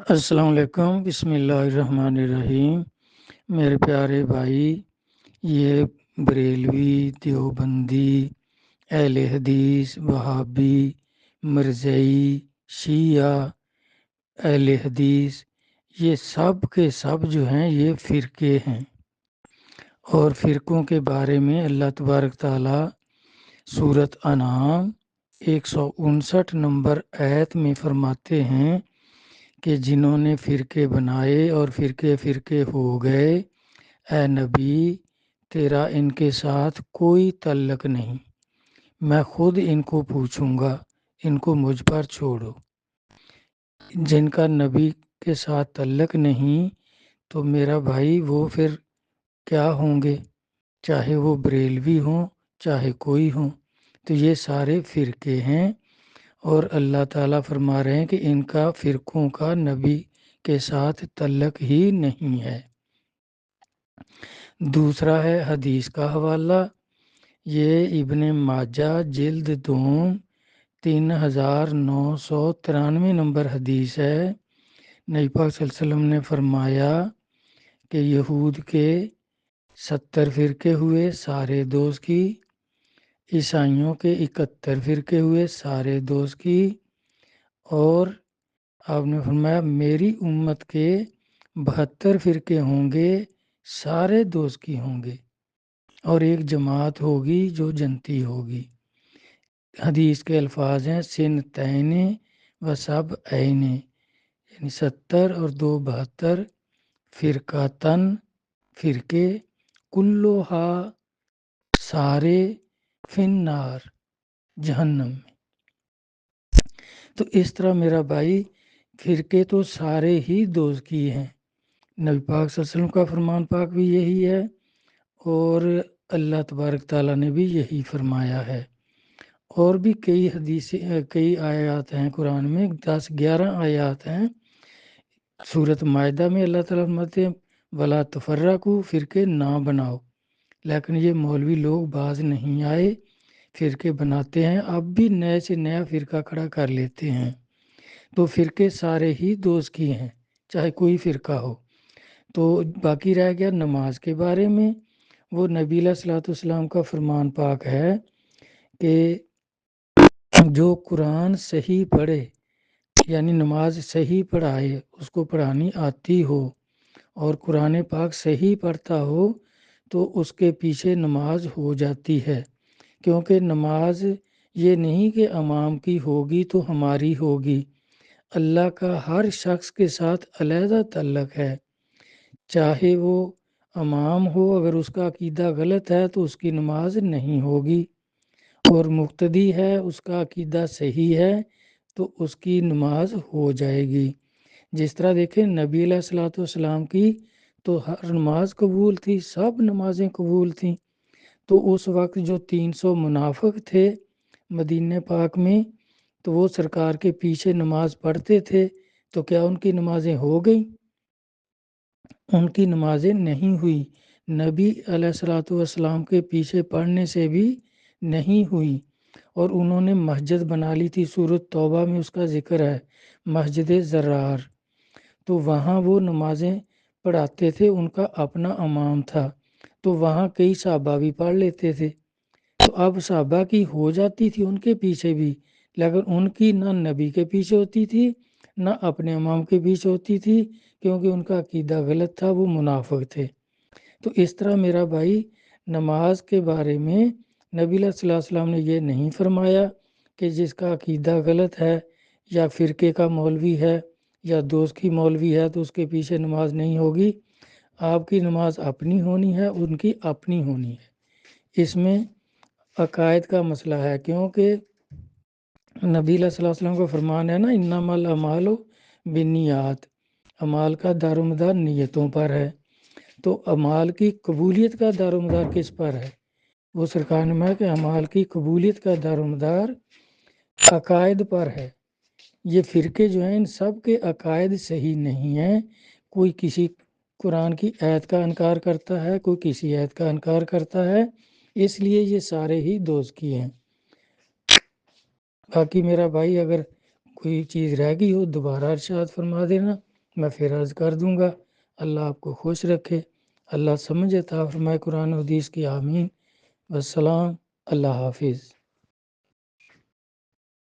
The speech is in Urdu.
السلام علیکم، بسم اللہ الرحمن الرحیم۔ میرے پیارے بھائی، یہ بریلوی، دیوبندی، اہل حدیث، وہابی، مرزئی، شیعہ، اہل حدیث، یہ سب کے سب جو ہیں یہ فرقے ہیں، اور فرقوں کے بارے میں اللہ تبارک تعالیٰ سورۃ انعام 159 نمبر آیت میں فرماتے ہیں کہ جنہوں نے فرقے بنائے اور فرقے فرقے ہو گئے، اے نبی تیرا ان کے ساتھ کوئی تعلق نہیں، میں خود ان کو پوچھوں گا، ان کو مجھ پر چھوڑو۔ جن کا نبی کے ساتھ تعلق نہیں تو میرا بھائی وہ پھر کیا ہوں گے؟ چاہے وہ بریلوی ہوں، چاہے کوئی ہوں، تو یہ سارے فرقے ہیں، اور اللہ تعالیٰ فرما رہے ہیں کہ ان کا فرقوں کا نبی کے ساتھ تعلق ہی نہیں ہے۔ دوسرا ہے حدیث کا حوالہ، یہ ابن ماجہ جلد دوم 3993 نمبر حدیث ہے۔ نبی پاک صلی اللہ علیہ وسلم نے فرمایا کہ یہود کے 70 فرقے ہوئے، سارے دوست کی، عیسائیوں کے 71 فرقے ہوئے، سارے دوست کی، اور آپ نے فرمایا میری امت کے 72 فرقے ہوں گے، سارے دوست کی ہوں گے، اور ایک جماعت ہوگی جو جنتی ہوگی۔ حدیث کے الفاظ ہیں سنتین و سب عین، یعنی 70 اور 2 72 فرقاتن، فرقے، کلوہا، سارے، فن نار، جہنم میں۔ تو اس طرح میرا بھائی فرقے تو سارے ہی دوست کی ہیں، نبی پاک صلی اللہ علیہ وسلم کا فرمان پاک بھی یہی ہے، اور اللہ تبارک تعالیٰ نے بھی یہی فرمایا ہے۔ اور بھی کئی حدیثیں، کئی آیات ہیں قرآن میں، 10-11 آیات ہیں۔ سورۃ مائدہ میں اللہ تعالیٰ فرماتے ہیں وَلَا تَفَرَّقُوا، فرقے نہ بناؤ، لیکن یہ مولوی لوگ باز نہیں آئے، فرقے بناتے ہیں، اب بھی نئے سے نیا فرقہ کھڑا کر لیتے ہیں۔ تو فرقے سارے ہی دوست کی ہیں، چاہے کوئی فرقہ ہو۔ تو باقی رہ گیا نماز کے بارے میں، وہ نبی علیہ الصلوۃ والسلام کا فرمان پاک ہے کہ جو قرآن صحیح پڑھے، یعنی نماز صحیح پڑھائے، اس کو پڑھانی آتی ہو، اور قرآن پاک صحیح پڑھتا ہو تو اس کے پیچھے نماز ہو جاتی ہے، کیونکہ نماز یہ نہیں کہ امام کی ہوگی تو ہماری ہوگی، اللہ کا ہر شخص کے ساتھ علیحدہ تعلق ہے، چاہے وہ امام ہو، اگر اس کا عقیدہ غلط ہے تو اس کی نماز نہیں ہوگی، اور مقتدی ہے، اس کا عقیدہ صحیح ہے تو اس کی نماز ہو جائے گی۔ جس طرح دیکھیں نبی علیہ الصلوۃ والسلام کی تو ہر نماز قبول تھی، سب نمازیں قبول تھیں، تو اس وقت جو 300 منافق تھے مدینہ پاک میں، تو وہ سرکار کے پیچھے نماز پڑھتے تھے، تو کیا ان کی نمازیں ہو گئیں؟ ان کی نمازیں نہیں ہوئی، نبی علیہ الصلوۃ والسلام کے پیچھے پڑھنے سے بھی نہیں ہوئی، اور انہوں نے مسجد بنا لی تھی، سورۃ توبہ میں اس کا ذکر ہے، مسجد زرار، تو وہاں وہ نمازیں پڑھاتے تھے، ان کا اپنا امام تھا، تو وہاں کئی صحابہ بھی پڑھ لیتے تھے، تو اب صحابہ کی ہو جاتی تھی ان کے پیچھے بھی، لیکن ان کی نہ نبی کے پیچھے ہوتی تھی نہ اپنے امام کے پیچھے ہوتی تھی، کیونکہ ان کا عقیدہ غلط تھا، وہ منافق تھے۔ تو اس طرح میرا بھائی نماز کے بارے میں نبی صلی اللہ علیہ وسلم نے یہ نہیں فرمایا کہ جس کا عقیدہ غلط ہے یا فرقے کا مولوی ہے یا دوست کی مولوی ہے تو اس کے پیچھے نماز نہیں ہوگی، آپ کی نماز اپنی ہونی ہے، ان کی اپنی ہونی ہے۔ اس میں عقائد کا مسئلہ ہے، کیونکہ نبی صلی اللہ علیہ وسلم کا فرمان ہے نا انما الاعمال بالنیات، اعمال کا دار و مدار نیتوں پر ہے، تو اعمال کی قبولیت کا دار و مدار کس پر ہے؟ وہ سرکار نے فرمایا کہ اعمال کی قبولیت کا دار و مدار عقائد پر ہے۔ یہ فرقے جو ہیں ان سب کے عقائد صحیح نہیں ہیں، کوئی کسی قرآن کی آیت کا انکار کرتا ہے، کوئی کسی آیت کا انکار کرتا ہے، اس لیے یہ سارے ہی دوست کی ہیں۔ باقی میرا بھائی اگر کوئی چیز رہ گئی ہو دوبارہ ارشاد فرما دینا، میں پھر عرض کر دوں گا۔ اللہ آپ کو خوش رکھے، اللہ سمجھ عطا فرمائے قرآن و حدیث کی، آمین۔ والسلام، اللہ حافظ۔